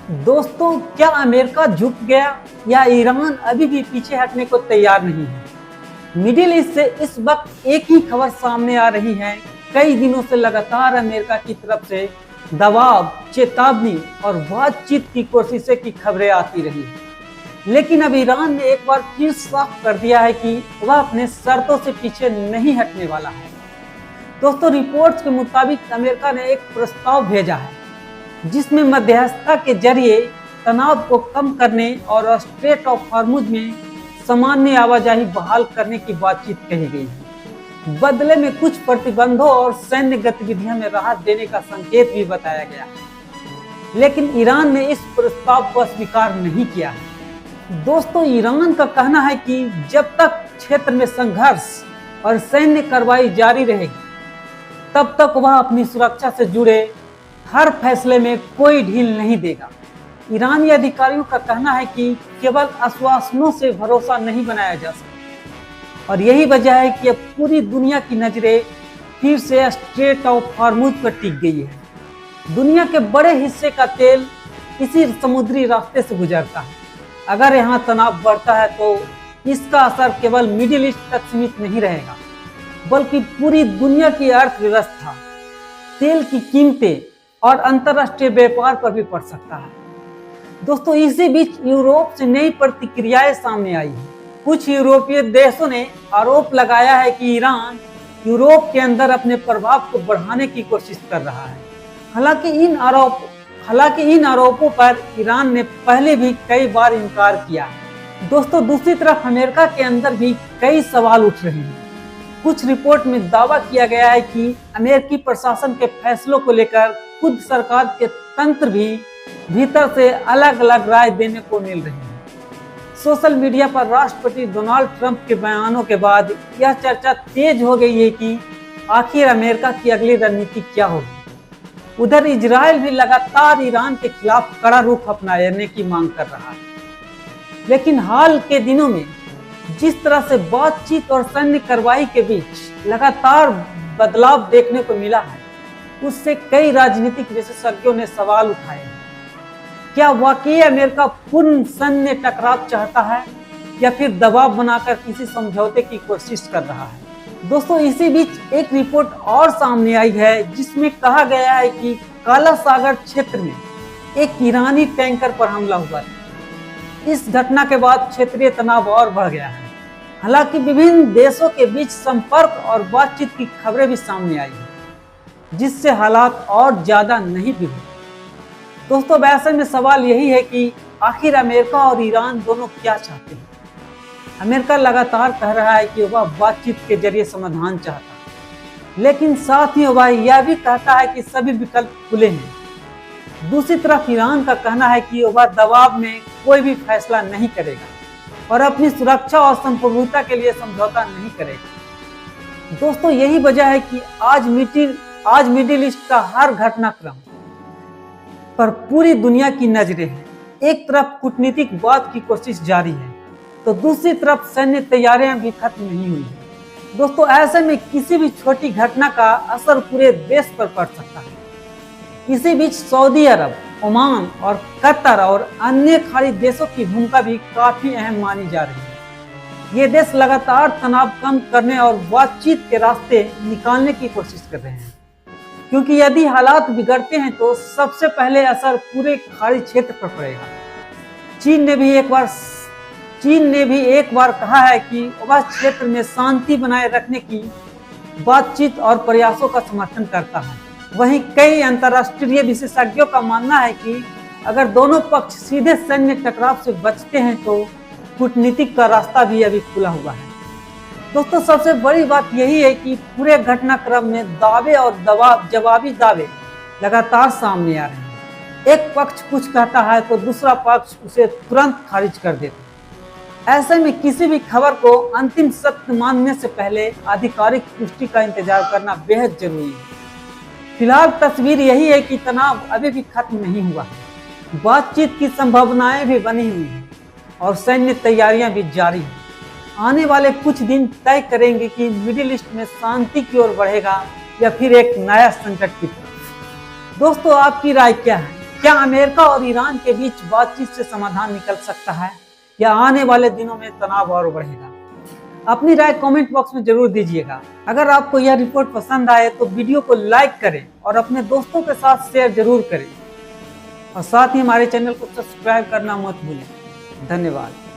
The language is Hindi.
दोस्तों, क्या अमेरिका झुक गया या ईरान अभी भी पीछे हटने को तैयार नहीं है? मिडिल ईस्ट से इस वक्त एक ही खबर सामने आ रही है। कई दिनों से लगातार अमेरिका की तरफ से दबाव, चेतावनी और बातचीत की कोशिशें की खबरें आती रही है, लेकिन अब ईरान ने एक बार फिर साफ कर दिया है कि वह अपने शर्तों से पीछे नहीं हटने वाला है। दोस्तों, रिपोर्ट्स के मुताबिक अमेरिका ने एक प्रस्ताव भेजा है जिसमें मध्यस्थता के जरिए तनाव को कम करने और स्ट्रेट ऑफ हॉर्मुज में सामान्य आवाजाही बहाल करने की बातचीत कही गई है। बदले में कुछ प्रतिबंधों और सैन्य गतिविधियों में राहत देने का संकेत भी बताया गया, लेकिन ईरान ने इस प्रस्ताव को स्वीकार नहीं किया है। दोस्तों, ईरान का कहना है कि जब तक क्षेत्र में संघर्ष और सैन्य कार्रवाई जारी रहेगी, तब तक वह अपनी सुरक्षा से जुड़े हर फैसले में कोई ढील नहीं देगा। ईरानी अधिकारियों का कहना है कि केवल आश्वासनों से भरोसा नहीं बनाया जा सकता, और यही वजह है कि अब पूरी दुनिया की नजरें फिर से स्ट्रेट ऑफ हॉर्मुज पर टिक गई है। दुनिया के बड़े हिस्से का तेल इसी समुद्री रास्ते से गुजरता है। अगर यहाँ तनाव बढ़ता है तो इसका असर केवल मिडिल ईस्ट तक सीमित नहीं रहेगा, बल्कि पूरी दुनिया की अर्थव्यवस्था, तेल की कीमतें और अंतर्राष्ट्रीय व्यापार पर भी पड़ सकता है। दोस्तों, इसी बीच यूरोप से नई प्रतिक्रियाएं सामने आई हैं। कुछ यूरोपीय देशों ने आरोप लगाया है कि ईरान यूरोप के अंदर अपने प्रभाव को बढ़ाने की कोशिश कर रहा है। हालांकि इन आरोपों पर ईरान ने पहले भी कई बार इनकार किया है। दोस्तों, दूसरी तरफ अमेरिका के अंदर भी कई सवाल उठ रहे हैं। कुछ रिपोर्ट में दावा किया गया है कि अमेरिकी प्रशासन के फैसलों को लेकर खुद सरकार के तंत्र भी भीतर से अलग अलग राय देने को मिल रही है। सोशल मीडिया पर राष्ट्रपति डोनाल्ड ट्रंप के बयानों के बाद यह चर्चा तेज हो गई है कि आखिर अमेरिका की अगली रणनीति क्या होगी। उधर इजराइल भी लगातार ईरान के खिलाफ कड़ा रुख अपनाने की मांग कर रहा है, लेकिन हाल के दिनों में जिस तरह से बातचीत और सैन्य कार्रवाई के बीच लगातार बदलाव देखने को मिला है, उससे कई राजनीतिक विशेषज्ञों ने सवाल उठाए हैं। क्या वाकई अमेरिका पूर्ण सैन्य टकराव चाहता है या फिर दबाव बनाकर किसी समझौते की कोशिश कर रहा है? दोस्तों, इसी बीच एक रिपोर्ट और सामने आई है जिसमें कहा गया है कि काला सागर क्षेत्र में एक ईरानी टैंकर पर हमला हुआ है। इस घटना के बाद क्षेत्रीय तनाव और बढ़ गया है। हालांकि विभिन्न देशों के बीच संपर्क और बातचीत की खबरें भी सामने आई हैं, जिससे हालात और ज्यादा नहीं बिगड़े। दोस्तों, ऐसे में सवाल यही है कि आखिर अमेरिका और ईरान दोनों क्या चाहते हैं। अमेरिका लगातार कह रहा है कि वह बातचीत के जरिए समाधान चाहता है, लेकिन साथ ही वह यह भी कहता है कि सभी विकल्प खुले हैं। दूसरी तरफ ईरान का कहना है कि वह दबाव में कोई भी फैसला नहीं करेगा और अपनी सुरक्षा और संप्रभुता के लिए समझौता नहीं करेगा। दोस्तों, यही वजह है कि आज मिडिल ईस्ट का हर घटनाक्रम पर पूरी दुनिया की नजरें हैं। एक तरफ कूटनीतिक बात की कोशिश जारी है, तो दूसरी तरफ सैन्य तैयारियां भी खत्म नहीं हुई हैं। दोस्तों, ऐसे में किसी भी छोटी घटना का असर पूरे देश पर पड़ सकता है। इसी बीच सऊदी अरब, ओमान और कतर और अन्य खाड़ी देशों की भूमिका भी काफी अहम मानी जा रही है। ये देश लगातार तनाव कम करने और बातचीत के रास्ते निकालने की कोशिश कर रहे हैं, क्योंकि यदि हालात बिगड़ते हैं तो सबसे पहले असर पूरे खाड़ी क्षेत्र पर पड़ेगा। चीन ने भी एक बार कहा है कि वह क्षेत्र में शांति बनाए रखने की बातचीत और प्रयासों का समर्थन करता है। वहीं कई अंतर्राष्ट्रीय विशेषज्ञों का मानना है कि अगर दोनों पक्ष सीधे सैन्य टकराव से बचते हैं तो कूटनीतिक का रास्ता भी अभी खुला हुआ है। दोस्तों, सबसे बड़ी बात यही है कि पूरे घटनाक्रम में दावे और जवाबी दावे लगातार सामने आ रहे हैं। एक पक्ष कुछ कहता है तो दूसरा पक्ष उसे तुरंत खारिज कर देता है। ऐसे में किसी भी खबर को अंतिम सत्य मानने से पहले आधिकारिक पुष्टि का इंतजार करना बेहद जरूरी है। फिलहाल तस्वीर यही है कि तनाव अभी भी खत्म नहीं हुआ है, बातचीत की संभावनाएं भी बनी हुई हैं और सैन्य तैयारियां भी जारी हैं। आने वाले कुछ दिन तय करेंगे कि मिडिल ईस्ट में शांति की ओर बढ़ेगा या फिर एक नया संकट की तरफ। दोस्तों, आपकी राय क्या है? क्या अमेरिका और ईरान के बीच बातचीत से समाधान निकल सकता है या आने वाले दिनों में तनाव और बढ़ेगा? अपनी राय कमेंट बॉक्स में जरूर दीजिएगा। अगर आपको यह रिपोर्ट पसंद आए तो वीडियो को लाइक करें और अपने दोस्तों के साथ शेयर जरूर करें और साथ ही हमारे चैनल को सब्सक्राइब करना मत भूलें। धन्यवाद।